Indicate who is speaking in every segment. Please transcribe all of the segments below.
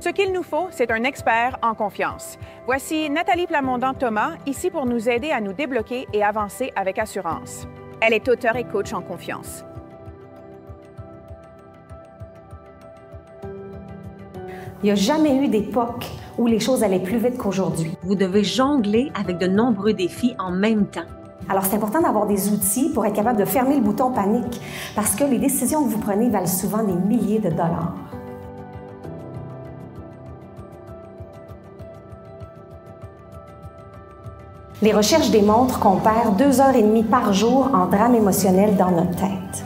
Speaker 1: Ce qu'il nous faut, c'est un expert en confiance. Voici Nathalie Plamondon-Thomas, ici pour nous aider à nous débloquer et avancer avec assurance. Elle est auteure et coach en confiance.
Speaker 2: Il n'y a jamais eu d'époque où les choses allaient plus vite qu'aujourd'hui.
Speaker 3: Vous devez jongler avec de nombreux défis en même temps.
Speaker 2: Alors, c'est important d'avoir des outils pour être capable de fermer le bouton panique, parce que les décisions que vous prenez valent souvent des milliers de dollars. Les recherches démontrent qu'on perd 2h30 par jour en drame émotionnel dans notre tête.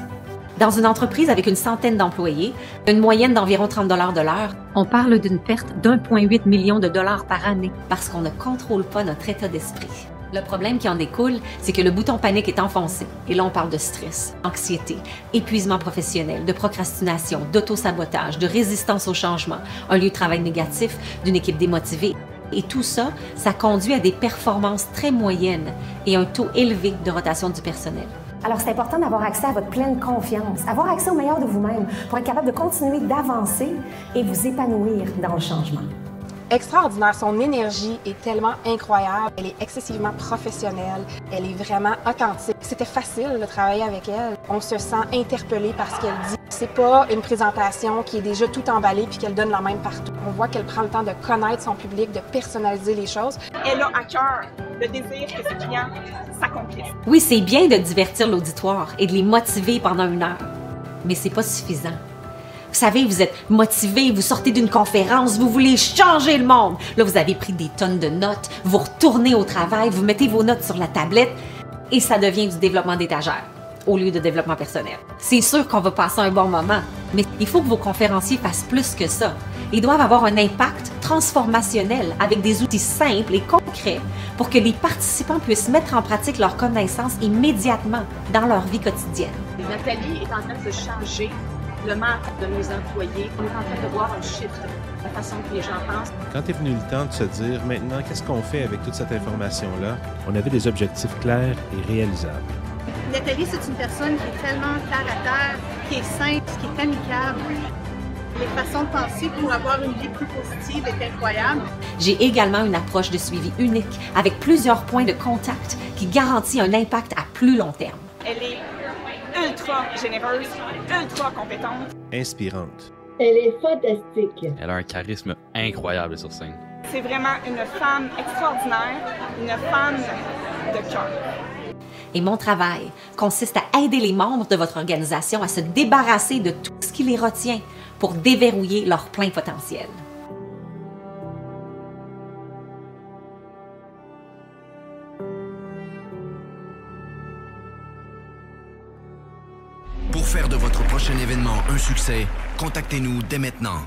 Speaker 3: Dans une entreprise avec une centaine d'employés, une moyenne d'environ 30 $ de l'heure, on parle d'une perte d'1,8 million de dollars par année parce qu'on ne contrôle pas notre état d'esprit. Le problème qui en découle, c'est que le bouton panique est enfoncé. Et là, on parle de stress, anxiété, épuisement professionnel, de procrastination, d'auto-sabotage, de résistance au changement, un lieu de travail négatif, d'une équipe démotivée. Et tout ça, ça conduit à des performances très moyennes et un taux élevé de rotation du personnel.
Speaker 2: Alors, c'est important d'avoir accès à votre pleine confiance, avoir accès au meilleur de vous-même pour être capable de continuer d'avancer et vous épanouir dans le changement.
Speaker 4: Extraordinaire, son énergie est tellement incroyable, elle est excessivement professionnelle, elle est vraiment authentique. C'était facile de travailler avec elle. On se sent interpellé par ce qu'elle dit. C'est pas une présentation qui est déjà tout emballée puis qu'elle donne la même partout. On voit qu'elle prend le temps de connaître son public, de personnaliser les choses.
Speaker 5: Elle a à cœur le désir que ses clients s'accomplissent.
Speaker 3: Oui, c'est bien de divertir l'auditoire et de les motiver pendant 1 heure, mais c'est pas suffisant. Vous savez, vous êtes motivé, vous sortez d'une conférence, vous voulez changer le monde. Là, vous avez pris des tonnes de notes, vous retournez au travail, vous mettez vos notes sur la tablette et ça devient du développement d'étagère au lieu de développement personnel. C'est sûr qu'on va passer un bon moment, mais il faut que vos conférenciers fassent plus que ça. Ils doivent avoir un impact transformationnel avec des outils simples et concrets pour que les participants puissent mettre en pratique leurs connaissances immédiatement dans leur vie quotidienne.
Speaker 5: Nathalie est en train de changer le mental de nos employés. On est en train de voir un shift, la façon que les gens pensent.
Speaker 6: Quand est venu le temps de se dire, maintenant, qu'est-ce qu'on fait avec toute cette information-là? On avait des objectifs clairs et réalisables.
Speaker 7: Nathalie, c'est une personne qui est tellement terre à terre, qui est simple, qui est amicable. Les façons de penser pour avoir une vie plus positive est incroyable.
Speaker 3: J'ai également une approche de suivi unique avec plusieurs points de contact qui garantit un impact à plus long terme.
Speaker 5: Elle est ultra généreuse, ultra compétente.
Speaker 6: Inspirante.
Speaker 8: Elle est fantastique.
Speaker 9: Elle a un charisme incroyable sur scène.
Speaker 5: C'est vraiment une femme extraordinaire, une femme de cœur.
Speaker 3: Et mon travail consiste à aider les membres de votre organisation à se débarrasser de tout ce qui les retient pour déverrouiller leur plein potentiel.
Speaker 10: Pour faire de votre prochain événement un succès, contactez-nous dès maintenant.